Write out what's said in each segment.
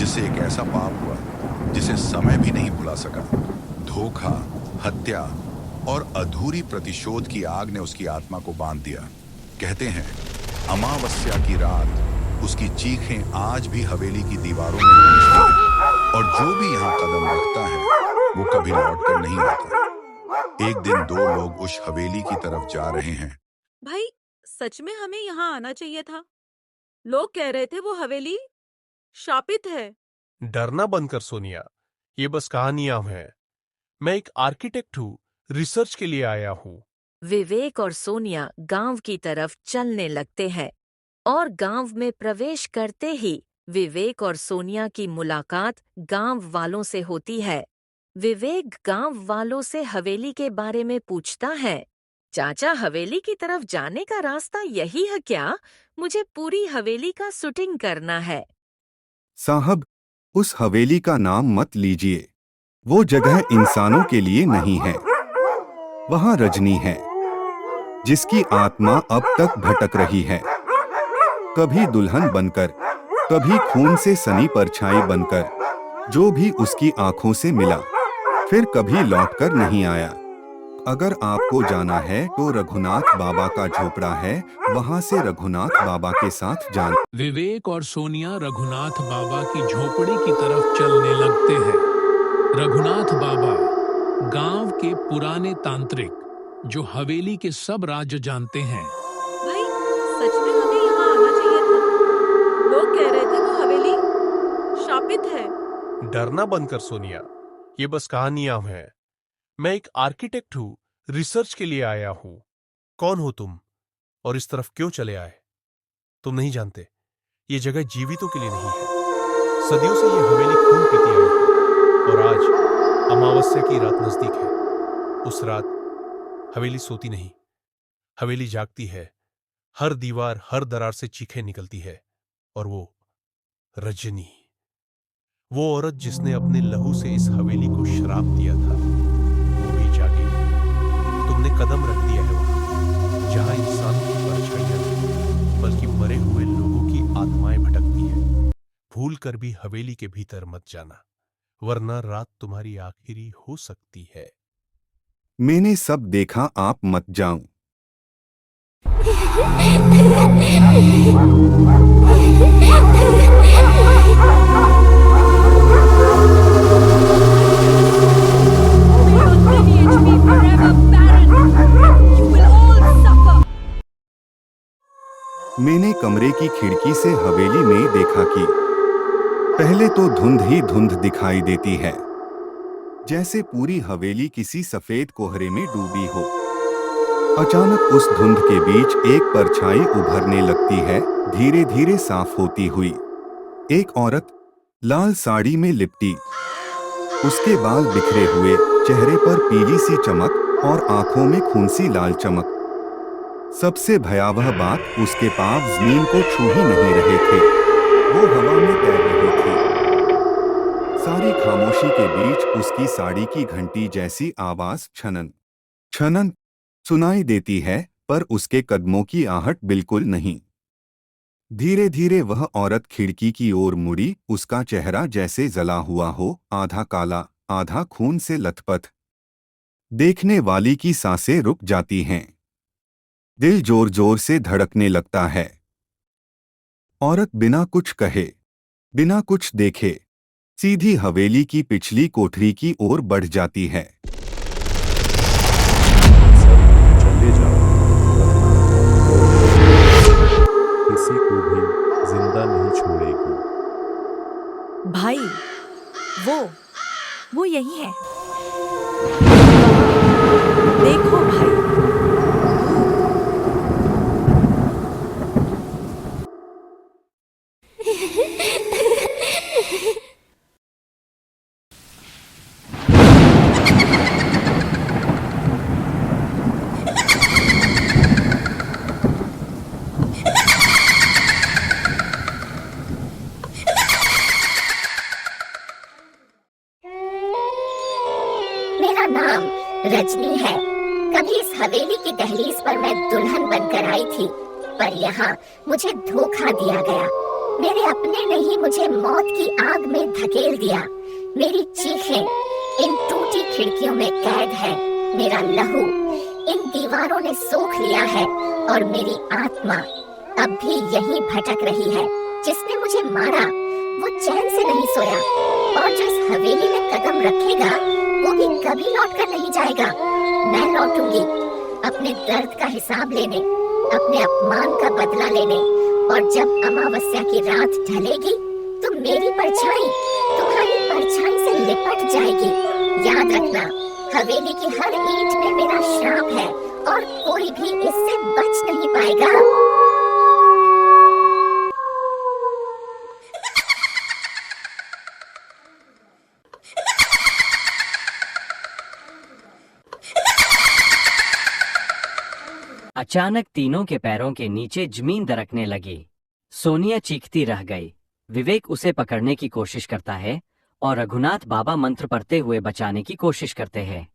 जिससे एक ऐसा पाप हुआ जिसे समय भी नहीं भुला सका। धोखा, हत्या और अधूरी प्रतिशोध की आग ने उसकी आत्मा को बांध दिया। कहते हैं अमावस्या की रात उसकी चीखें आज भी हवेली की दीवारों में गूंजती हैं, और जो भी यहाँ कदम रखता है वो कभी लौट कर नहीं आता। एक दिन दो लोग उस हवेली की तरफ जा रहे हैं। भाई, सच में हमें यहाँ आना चाहिए था। लोग कह रहे थे वो हवेली शापित है। डरना बंद कर सोनिया, ये बस कहानियां हैं। मैं एक आर्किटेक्ट हूँ, रिसर्च के लिए आया हूँ। विवेक और सोनिया गांव की तरफ चलने लगते हैं और गांव में प्रवेश करते ही विवेक और सोनिया की मुलाकात गांव वालों से होती है। विवेक गांव वालों से हवेली के बारे में पूछता है। चाचा, हवेली की तरफ जाने का रास्ता यही है क्या? मुझे पूरी हवेली का शूटिंग करना है। साहब, उस हवेली का नाम मत लीजिए। वो जगह इंसानों के लिए नहीं है। वहाँ रजनी है, जिसकी आत्मा अब तक भटक रही है, कभी दुल्हन बनकर, कभी खून से सनी परछाई बनकर, जो भी उसकी आंखों से मिला, फिर कभी लौटकर नहीं आया। अगर आपको जाना है तो रघुनाथ बाबा का झोपड़ा है, वहाँ से रघुनाथ बाबा के साथ जाना। विवेक और सोनिया रघुनाथ बाबा की झोपड़ी की तरफ चलने लगते हैं। रघुनाथ बाबा गांव के पुराने तांत्रिक, जो हवेली के सब राज जानते हैं। भाई, सच में हमें यहाँ आना चाहिए था। लोग कह रहे थे वो हवेली शापित है। डरना बंद कर सोनिया, ये बस कहानियां हैं। मैं एक आर्किटेक्ट हूँ, रिसर्च के लिए आया हूँ। कौन हो तुम और इस तरफ क्यों चले आए? तुम नहीं जानते, ये जगह जीवितों के लिए नहीं है। सदियों से ये हवेली खून पीती आई है, और आज अमावस्या की रात नजदीक है। उस रात हवेली सोती नहीं, हवेली जागती है। हर दीवार, हर दरार से चीखें निकलती है। और वो रजनी, वो औरत जिसने अपने लहू से इस हवेली को श्राप दिया था, वो भी जागी। तुमने कदम रख दिया है वहां जहां इंसान की परछाइयां नहीं, बल्कि मरे हुए लोगों की आत्माएं भटकती हैं। भूल कर भी हवेली के भीतर मत जाना, वरना रात तुम्हारी आखिरी हो सकती है। मैंने सब देखा, आप मत जाऊं। मैंने कमरे की खिड़की से हवेली में देखा कि पहले तो धुंध ही धुंध दिखाई देती है, जैसे पूरी हवेली किसी सफेद कोहरे में डूबी हो। अचानक उस धुंध के बीच एक परछाई उभरने लगती है, धीरे धीरे साफ होती हुई। एक औरत लाल साड़ी में लिपटी, उसके बाल बिखरे हुए, चेहरे पर पीली सी चमक और आंखों में खून सी लाल चमक। सबसे भयावह बात, उसके पांव जमीन को छू ही नहीं रहे थे, वो हवा में तैर रही थी। सारी खामोशी के बीच उसकी साड़ी की घंटी जैसी आवाज छनन छनन सुनाई देती है, पर उसके कदमों की आहट बिल्कुल नहीं। धीरे धीरे वह औरत खिड़की की ओर मुड़ी, उसका चेहरा जैसे जला हुआ हो, आधा काला, आधा खून से लथपथ। देखने वाली की सांसें रुक जाती हैं, दिल जोर जोर से धड़कने लगता है। औरत बिना कुछ कहे, बिना कुछ देखे, सीधी हवेली की पिछली कोठरी की ओर बढ़ जाती है। चले जाओ, किसी को भी जिंदा नहीं छोड़ेगी। भाई, वो यही है। देखो भाई। मेरा नाम रजनी है। कभी इस हवेली की दहलीज पर मैं दुल्हन बनकर आई थी, पर यहाँ मुझे धोखा दिया गया। मेरे अपने ने ही मुझे मौत की आग में धकेल दिया। मेरी चीखें इन टूटी खिड़कियों में कैद है। मेरा लहू इन दीवारों ने सोख लिया है और मेरी आत्मा अब भी यहीं भटक रही है। जिसने मुझे मारा वो चैन से नहीं सोया और जो इस हवेली में कदम रखेगा वो भी कभी लौट कर नहीं जाएगा। मैं लौटूंगी अपने दर्द का हिसाब लेने, अपने अपमान का बदला लेने, और जब अमावस्या की रात ढलेगी तो मेरी परछाई तुम्हारी परछाई से लिपट जाएगी। याद रखना, हवेली की हर ईंट में मेरा श्राप है और कोई भी इससे बच नहीं पाएगा। अचानक तीनों के पैरों के नीचे जमीन दरकने लगी। सोनिया चीखती रह गई। विवेक उसे पकड़ने की कोशिश करता है और रघुनाथ बाबा मंत्र पढ़ते हुए बचाने की कोशिश करते हैं,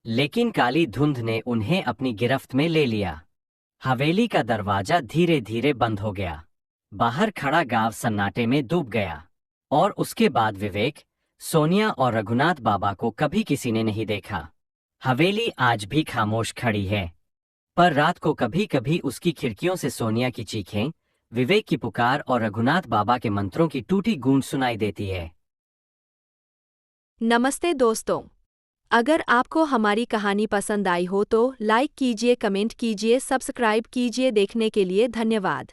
लेकिन काली धुंध ने उन्हें अपनी गिरफ्त में ले लिया। हवेली का दरवाजा धीरे धीरे बंद हो गया। बाहर खड़ा गांव सन्नाटे में डूब गया और उसके बाद विवेक, सोनिया और रघुनाथ बाबा को कभी किसी ने नहीं देखा। हवेली आज भी खामोश खड़ी है, पर रात को कभी कभी उसकी खिड़कियों से सोनिया की चीखें, विवेक की पुकार और रघुनाथ बाबा के मंत्रों की टूटी गूंज सुनाई देती है। नमस्ते दोस्तों, अगर आपको हमारी कहानी पसंद आई हो तो लाइक कीजिए, कमेंट कीजिए, सब्सक्राइब कीजिए। देखने के लिए धन्यवाद।